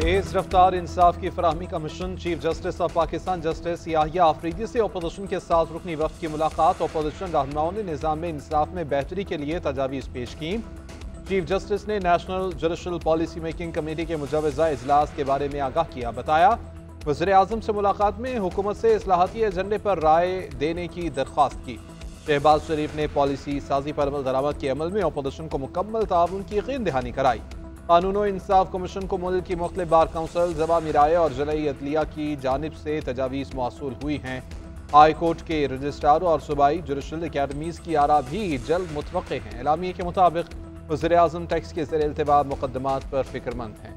तेज रफ्तार इंसाफ की फराहमी का मिशन। Chief justice of Pakistan justice Yahya Afridi से अपोजिशन के साथ रुकनी वक्त की मुलाकात। अपोजिशन रहनुमाओं ने निज़ाम में इंसाफ में बेहतरी के लिए तजावीज़ पेश की। चीफ जस्टिस ने national judicial policy making committee के मुजवजा इजलास के बारे में आगाह किया। बताया वज़ीर आज़म से मुलाकात में हुकूमत से इस्लाहाती एजेंडे पर राय देने की दरख्वास्त की। शहबाज शरीफ ने पॉलिसी साजी पर अमल दरामद के अमल में अपोजिशन को मुकम्मल ताउन की यकीन दहानी कराई। कानून और इंसाफ कमीशन को मुल्क की मुख्तलिफ बार काउंसिल, ज़वामी राय और ज़िला अदलिया की जानिब से तजावीज़ मौसूल हुई हैं। हाई कोर्ट के रजिस्ट्रार और सूबाई जुडिशल अकेडमीज़ की आरा भी जल्द मुतवक्के हैं। एलामिया के मुताबिक वज़ीर आज़म टैक्स के ज़ेर इल्तिवा मुकदमात पर फिक्रमंद हैं।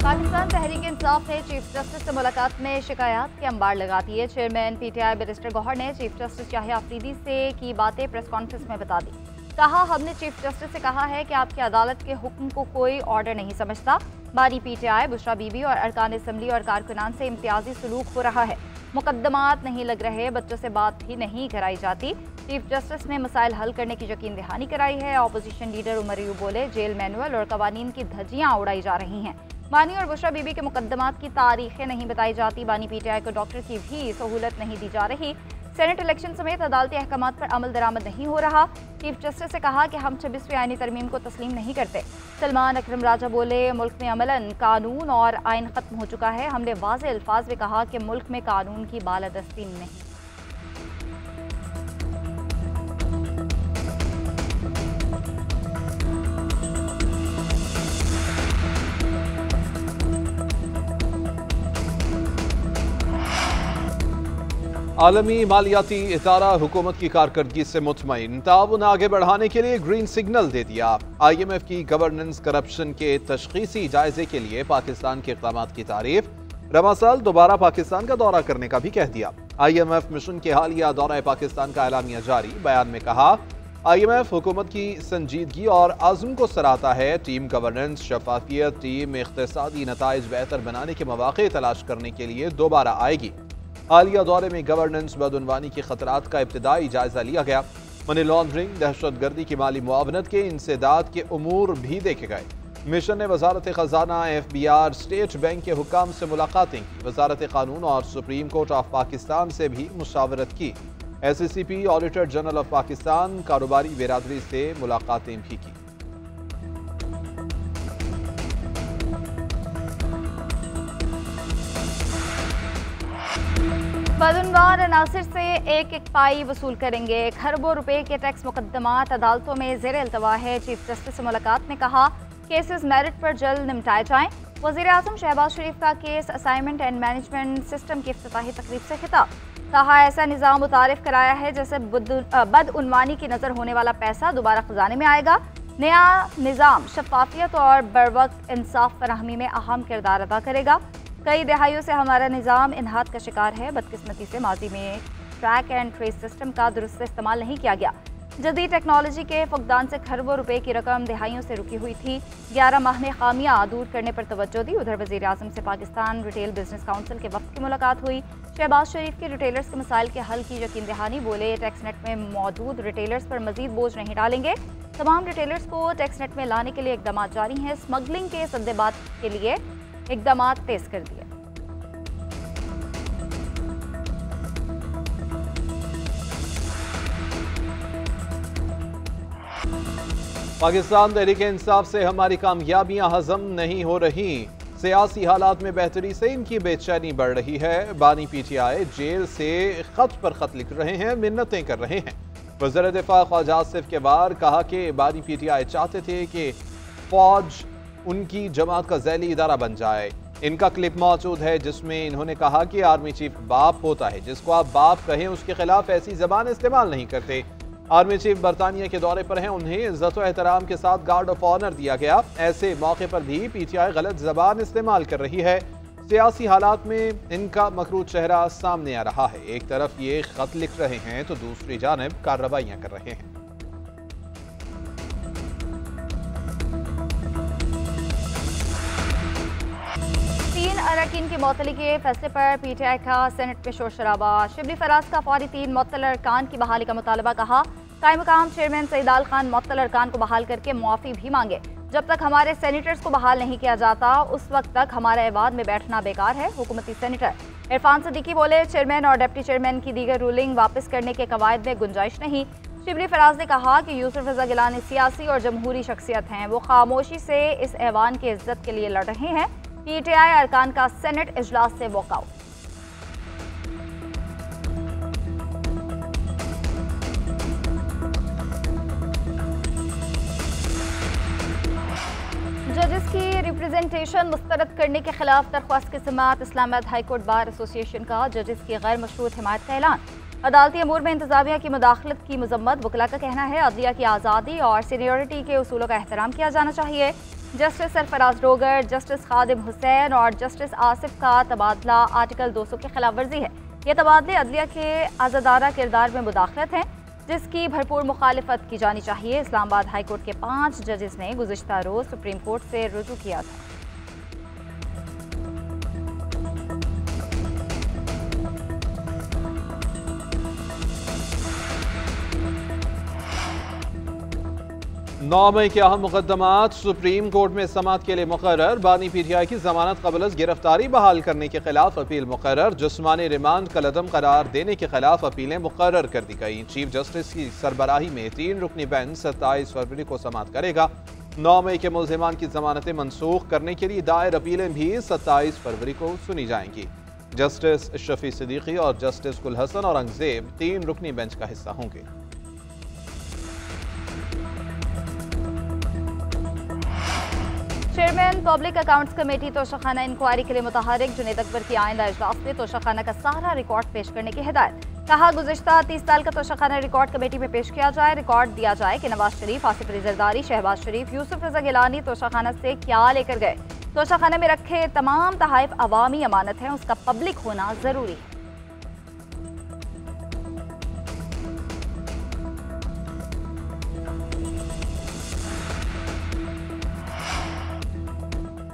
पाकिस्तान तहरीक इंसाफ ने चीफ जस्टिस से मुलाकात में शिकायत के अंबार लगा दिए। चेयरमैन पीटीआई बैरिस्टर गौहर ने चीफ जस्टिस याहिया आफरीदी से की बातें प्रेस कॉन्फ्रेंस में बता दी। कहा, हमने चीफ जस्टिस से कहा है कि आपकी अदालत के हुक्म को कोई ऑर्डर नहीं समझता। बानी पीटीआई, बुशरा बीबी और अरकान असम्बली और कारकुनान से इम्तियाजी सलूक हो रहा है। मुकदमात नहीं लग रहे, बच्चों से बात भी नहीं कराई जाती। चीफ जस्टिस ने मसाइल हल करने की यकीन दहानी कराई है। अपोजिशन लीडर उमर अयूब बोले, जेल मैनुअल और कवानीन की धज्जियां उड़ाई जा रही हैं। बानी और बुशरा बीबी के मुकदमात की तारीखें नहीं बताई जाती। बानी पीटीआई को डॉक्टर की भी सहूलत नहीं दी जा रही। सेनेट इलेक्शन समेत अदालती अहकामात पर अमल दरामद नहीं हो रहा। चीफ जस्टिस से कहा कि हम 26वीं आईनी तरमीम को तस्लीम नहीं करते। सलमान अकरम राजा बोले, मुल्क में अमलन कानून और आइन खत्म हो चुका है। हमने वाज़ेह अल्फाज में कहा कि मुल्क में कानून की बालादस्ती नहीं। आलमी मालियाती इदारा हुकूमत की कारकर्दगी से मुतमईन। ताउन आगे बढ़ाने के लिए ग्रीन सिग्नल दे दिया। IMF की गवर्नेंस करप्शन के तशखीसी जायजे के लिए पाकिस्तान के इक़दामात की तारीफ। रवा साल दोबारा पाकिस्तान का दौरा करने का भी कह दिया। IMF मिशन के हालिया दौरा पाकिस्तान का एलामिया जारी। बयान में कहा, IMF हुकूमत की संजीदगी और आज़म को सराहता है। टीम गवर्नेंस, शफाफियत, टीम इक़्तिसादी नताइज बेहतर बनाने के मौक़े तलाश करने के लिए दोबारा आएगी। हालिया दौरे में गवर्नेंस, बदउनवानी के खतरात का इब्तिदाई जायजा लिया गया। मनी लॉन्ड्रिंग, दहशतगर्दी की माली मुआवनत के इंसदाद के उमूर भी देखे गए। मिशन ने वजारत खजाना, FBR, स्टेट बैंक के हुक्काम से मुलाकातें की। वजारत कानून और सुप्रीम कोर्ट ऑफ पाकिस्तान से भी मुशावरत की। SACP, auditor general of Pakistan, कारोबारी बिरादरी से मुलाकातें भी की। बदउनवान अनासिर से एक एक पाई वसूल करेंगे। खरबों रुपए के टैक्स मुकदमात अदालतों में ज़ेर इल्तवा है। चीफ जस्टिस से मुलाकात में कहा, केसेस मेरिट पर जल्द निपटाए जाएं। वज़ीर आज़म शहबाज शरीफ का case assignment and management system की इफ्तिताही तकरीब से खिताब। कहा, ऐसा निज़ाम मुतारिफ कराया है जैसे बदउनवानी की नज़र होने वाला पैसा दोबारा खजाने में आएगा। नया निज़ाम शफाफियत और बरवक्त इंसाफ फराहमी में अहम किरदार अदा करेगा। कई दहाइयों से हमारा निज़ाम इन्हात का शिकार है। बदकिस्मती से माजी में ट्रैक एंड ट्रेस सिस्टम का दुरुस्त इस्तेमाल नहीं किया गया। जदीद टेक्नोलॉजी के फुकदान से खरबों रुपए की रकम दहाइयों से रुकी हुई थी। 11 माह में खामियां दूर करने पर तवज्जो दी। उधर वज़ीर आज़म से पाकिस्तान रिटेल बिजनेस काउंसिल के वफ़द की मुलाकात हुई। शहबाज शरीफ के रिटेलर्स के मसाइल के हल की यकीन दहानी। बोले, टैक्स नेट में मौजूद रिटेलर्स पर मजीद बोझ नहीं डालेंगे। तमाम रिटेलर्स को टैक्स नेट में लाने के लिए इकदाम जारी हैं। स्मगलिंग के सद्देबात के लिए इकदाम तेज कर दिए। पाकिस्तान तहरीक इंसाफ से हमारी कामयाबियां हजम नहीं हो रही। सियासी हालात में बेहतरी से इनकी बेचैनी बढ़ रही है। बानी PTI जेल से खत पर खत लिख रहे हैं, मिन्नतें कर रहे हैं। वज़ीर दिफा ख्वाजा आसिफ के बार कहा कि बानी PTI चाहते थे कि फौज उनकी जमात का ज़ैली इदारा बन जाए। इनका क्लिप मौजूद है जिसमें इन्होंने कहा कि आर्मी चीफ बाप होता है, जिसको आप बाप कहें उसके खिलाफ ऐसी जबान इस्तेमाल नहीं करते। आर्मी चीफ बरतानिया के दौरे पर हैं, उन्हें इज्जत और एहतराम के साथ गार्ड ऑफ ऑनर दिया गया। ऐसे मौके पर भी PTI गलत जबान इस्तेमाल कर रही है। सियासी हालात में इनका मकरूज चेहरा सामने आ रहा है। एक तरफ ये खत लिख रहे हैं तो दूसरी जानिब कार्रवाइयां कर रहे हैं। अरकान की मुअत्तली के फैसले पर PTI का सेनेट में शोर शराबा। शिबली फराज का फौरी 3 मुअत्तल अरकान की बहाली का मुतालबा। कहा, कायम मकाम चेयरमैन सईद आल खान मुअत्तल अरकान को बहाल करके मुआफ़ी भी मांगे। जब तक हमारे सेनेटर्स को बहाल नहीं किया जाता उस वक्त तक हमारा ऐवान में बैठना बेकार है। हुकूमती सेनेटर इरफान सदीकी बोले, चेयरमैन और डिप्टी चेयरमैन की दीगर रूलिंग वापस करने के कवायद में गुंजाइश नहीं। शिबली फराज ने कहा कि यूसुफ रजा गिलानी सियासी और जमहूरी शख्सियत हैं, वो खामोशी से इस ऐवान की इज्जत के लिए लड़ रहे हैं। PTI अरकान का सेनेट इजलास से वॉकआउट। जजेस की रिप्रेजेंटेशन मुस्तरद करने के खिलाफ दरख्वास्त के समात Islamabad high court bar association का जजेस की गैर मशरूत हिमायत का ऐलान। अदालती अमूर में इंतजामिया की मुदाखलत की मजम्मत। वकला का कहना है अदलिया की आज़ादी और सीनियरिटी के उसूलों का एहतराम किया जाना चाहिए। जस्टिस सरफराज डोगर, जस्टिस खादिम हुसैन और जस्टिस आसिफ का तबादला आर्टिकल 200 की खिलाफ वर्जी है। ये तबादले अदलिया के आज़ादाना किरदार में मुदाखलत हैं जिसकी भरपूर मुखालिफत की जानी चाहिए। इस्लामाबाद हाई कोर्ट के 5 जजेस ने गुज़िश्ता रोज़ सुप्रीम कोर्ट से रुजू किया था। नौ मई के अहम मुकदमात सुप्रीम कोर्ट में समाअत के लिए मुकर्रर। बानी PTI की जमानत कबल गिरफ्तारी बहाल करने के खिलाफ अपील मुकर्रर। जिस्मानी रिमांड कलअदम करार देने के खिलाफ अपीलें मुकर्रर कर दी गई। चीफ जस्टिस की सरबराही में 3 रुकनी बेंच 27 फरवरी को समाअत करेगा। 9 मई के मुल्जिमान की जमानतें मनसूख करने के लिए दायर अपीलें भी 27 फरवरी को सुनी जाएंगी। जस्टिस शफी सिद्दीकी और जस्टिस कुल हसन औरंगजेब 3 रुकनी बेंच का हिस्सा होंगे। Chairman public accounts committee Toshakhana inquiry के लिए मुतहरिक जुनैद अकबर की आइंदा इजलास में तोशाखाना का सारा रिकॉर्ड पेश करने की हिदायत। कहा, गुज़िश्ता 30 साल का तोशाखाना रिकॉर्ड कमेटी में पेश किया जाए। रिकॉर्ड दिया जाए कि नवाज शरीफ, आसिफ अली जरदारी, शहबाज शरीफ, यूसुफ रजा गिलानी तोशाखाना से क्या लेकर गए। तोशाखाना में रखे तमाम तहाइफ अवामी अमानत है, उसका पब्लिक होना जरूरी है।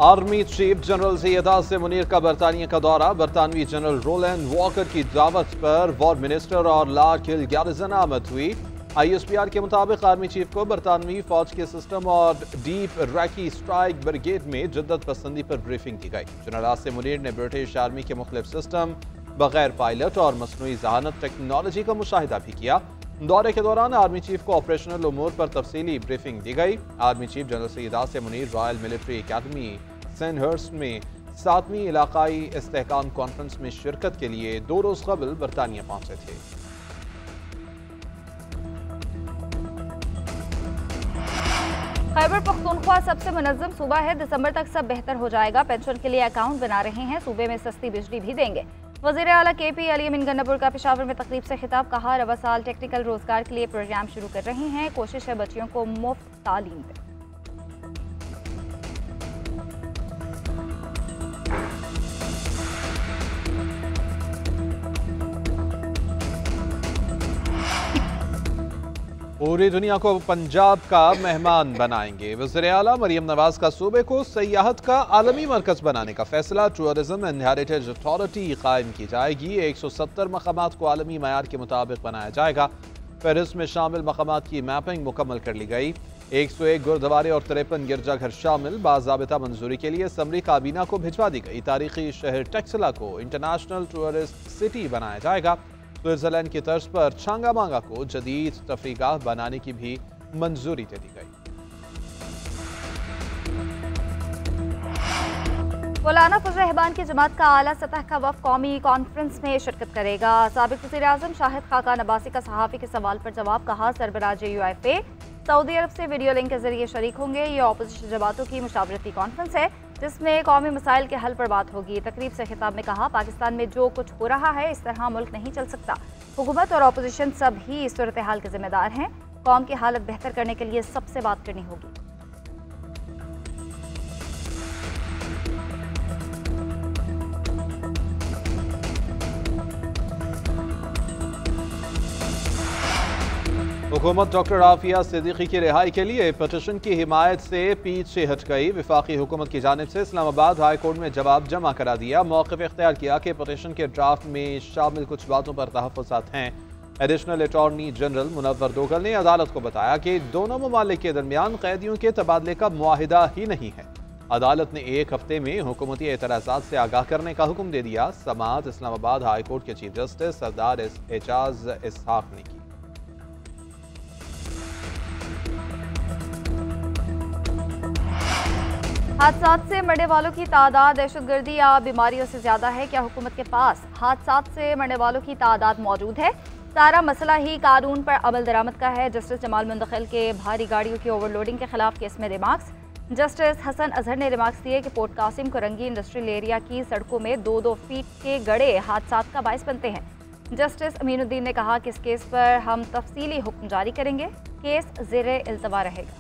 आर्मी चीफ जनरल सैयदाद से मुनीर का बरतानिया का दौरा। बरतानवी जनरल रोलैंड वॉकर की दावत पर वॉर मिनिस्टर और लार्ड हिल गैरिसन आमद हुई। ISPR के मुताबिक आर्मी चीफ को बरतानवी फौज के सिस्टम और डीप रैकी स्ट्राइक ब्रिगेड में जिद्दत पसंदी पर ब्रीफिंग की गई। जनरल आसिम मुनीर ने ब्रिटिश आर्मी के मुख्तलिफ सिस्टम, बगैर पायलट और मसनूई जहानत टेक्नोलॉजी का मुशाहिदा भी किया। दौरे के दौरान आर्मी चीफ को ऑपरेशनल उमूर पर तफसीली ब्रीफिंग दी गई। आर्मी चीफ जनरल सैयदाद से मुनीर रॉयल मिलिट्री अकेडमी सेंडहर्स्ट में 7वीं इलाकाई इस्तेहकाम कॉन्फ्रेंस में शिरकत के लिए 2 रोज कबल बरतानिया पहुंचे थे। खैबर पख्तूनख्वा सबसे मुनज़्ज़म सूबा है, दिसंबर तक सब बेहतर हो जाएगा। पेंशन के लिए अकाउंट बना रहे हैं, सूबे में सस्ती बिजली भी देंगे। वज़ीर आला KP अली अमीन गन्नापुर का पेशावर में तकरीब से खिताब। कहा, रवा साल टेक्निकल रोजगार के लिए प्रोग्राम शुरू कर रहे हैं, कोशिश है बच्चियों को मुफ्त तालीम दें। पूरी दुनिया को पंजाब का मेहमान बनाएंगे। वज़ीर आला मरियम नवाज का सूबे को सयाहत का आलमी मरकज बनाने का फैसला। टूरिज्म एंड हेरिटेज अथॉरिटी कायम की जाएगी। 170 मकामात को आलमी मयार के मुताबिक बनाया जाएगा। फहरिस्त में शामिल मकामात की मैपिंग मुकम्मल कर ली गई। 101 गुरुद्वारे और 53 गिरजाघर शामिल। बाज़ाबिता मंजूरी के लिए असम्बली काबीना को भिजवा दी गई। तारीखी शहर टेक्सला को इंटरनेशनल टूरिस्ट सिटी बनाया जाएगा। स्विट्जरलैंड की तर्ज पर छांगा मांगा को जदीद तफरीगाह बनाने की भी मंजूरी दे दी गई। मौलाना फजल रहमान की जमात का आला सतह का वफ़द कौमी कॉन्फ्रेंस में शिरकत करेगा। साबिक वज़ीर आज़म शाहिद खाकान अब्बासी का सहाफ़ी के सवाल पर जवाब। कहा, सरबराह UFA सऊदी अरब से वीडियो लिंक के जरिए शरीक होंगे। ये अपोजिशन जमातों की मुशावरती कॉन्फ्रेंस है जिसमें कौमी मसाइल के हल पर बात होगी। तकरीब से खिताब में कहा, पाकिस्तान में जो कुछ हो रहा है इस तरह मुल्क नहीं चल सकता। हुकूमत और अपोजिशन सब ही इस सूरत हाल के जिम्मेदार हैं। कौम की हालत बेहतर करने के लिए सबसे बात करनी होगी। हुकूमत डॉक्टर आफिया सिद्दीकी की रिहाई के लिए पटिशन की हिमायत से पीछे हट गई। वफाकी हुकूमत की जानिब से इस्लामाबाद हाई कोर्ट में जवाब जमा करा दिया। मौक़िफ़ इख्तियार किया कि पटिशन के ड्राफ्ट में शामिल कुछ बातों पर तहफ़्फ़ुज़ात हैं। एडिशनल अटॉर्नी जनरल मुनव्वर दोगल ने अदालत को बताया कि दोनों ममालिक के दरमियान कैदियों के तबादले का मुआहिदा ही नहीं है। अदालत ने 1 हफ्ते में हुकूमती एतराज़ात से आगाह करने का हुक्म दे दिया। समाअत इस्लामाबाद हाई कोर्ट के चीफ जस्टिस सरदार एजाज इसहाक ने की। हादसात से मरने वालों की तादाद दहशतगर्दी या बीमारियों से ज्यादा है? क्या हुकूमत के पास हादसात से मरने वालों की तादाद मौजूद है? सारा मसला ही कानून पर अमल दरामद का है। जस्टिस जमाल मुंतकिल के भारी गाड़ियों की ओवरलोडिंग के खिलाफ केस में रिमार्क्स। जस्टिस हसन अजहर ने रिमार्क्स दिए कि port Qasim Korangi industrial area की सड़कों में 2-2 फीट के गड्ढे हादसात का बायस बनते हैं। जस्टिस अमीनुद्दीन ने कहा कि इस केस पर हम तफसीली हुक्म जारी करेंगे। केस ज़ेरे इल्तवा रहेगा।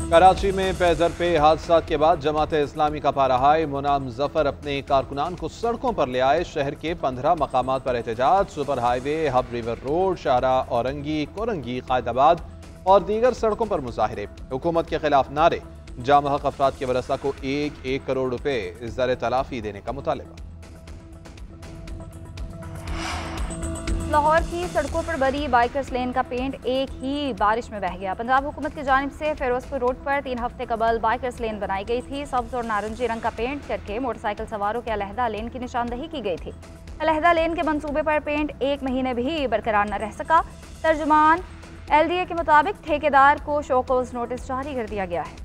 कराची में पैदर पे हादसा के बाद जमात इस्लामी का पाराहाय मुनाम जफर अपने कारकुनान को सड़कों पर ले आए। शहर के 15 मकामात पर एहतजाज, super highway, Hub river road, शाहरा औरंगी, कोरंगी, कायदाबाद और दीगर सड़कों पर मुजाहिरे। हुकूमत के खिलाफ नारे, जाम हक अफराद के वरसा को 1 करोड़ रुपए ज़र तलाफी देने का मुतालबा। लाहौर की सड़कों पर बनी बाइकर्स लेन का पेंट एक ही बारिश में बह गया। पंजाब हुकूमत की जानिब से फिरोजपुर रोड पर 3 हफ्ते कबल बाइकर्स लेन बनाई गई थी। सब्ज और नारंगी रंग का पेंट करके मोटरसाइकिल सवारों के अलहदा लेन की निशानदही की गई थी। अलहदा लेन के मंसूबे पर पेंट 1 महीने भी बरकरार न रह सका। तर्जुमान LDA के मुताबिक ठेकेदार को शो कॉज नोटिस जारी कर दिया गया है।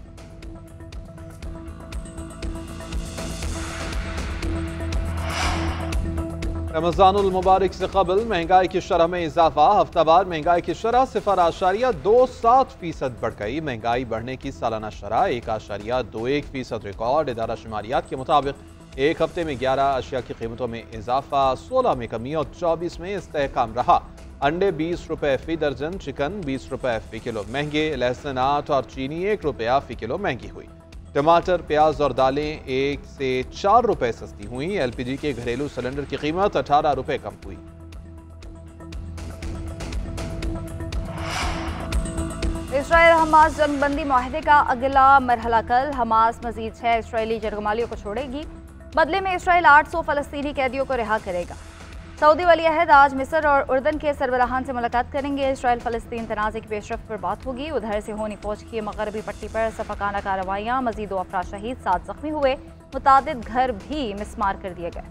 रमज़ानुल मुबारक से कबल महंगाई की शरह में इजाफा। हफ्तावार महंगाई की शरह 0.27% बढ़ गई। महंगाई बढ़ने की सालाना शरह 1.21% रिकॉर्ड। इदारा शुमारियात के मुताबिक 1 हफ्ते में 11 अशिया की कीमतों में इजाफा, 16 में कमी और 24 में इस्तेहकाम रहा। अंडे 20 रुपए फी दर्जन, चिकन 20 रुपए फी किलो महंगे, लहसुन 8 और चीनी 1 रुपया फी किलो महंगी हुई। टमाटर, प्याज और दालें 1 से 4 रुपए सस्ती हुई। LPG के घरेलू सिलेंडर की कीमत 18 रुपए कम हुई। इसराइल हमास जंगबंदी मुआहदे का अगला मरहला कल। हमास मजीद 6 इसराइली जरगमालियों को छोड़ेगी। बदले में इसराइल 800 फलस्तीनी कैदियों को रिहा करेगा। सऊदी वली अहद आज मिस्र और उर्दन के सरबराहान से मुलाकात करेंगे। इसराइल फलस्तीन तनाज़े की पेशरफ पर बात होगी। उधर से होनी फौज की मगरबी पट्टी पर सफाकाना कार्रवाइयाँ, मजीद 2 अफराद शहीद, 7 जख्मी हुए। मुतादिद घर भी मिसमार कर दिए गए।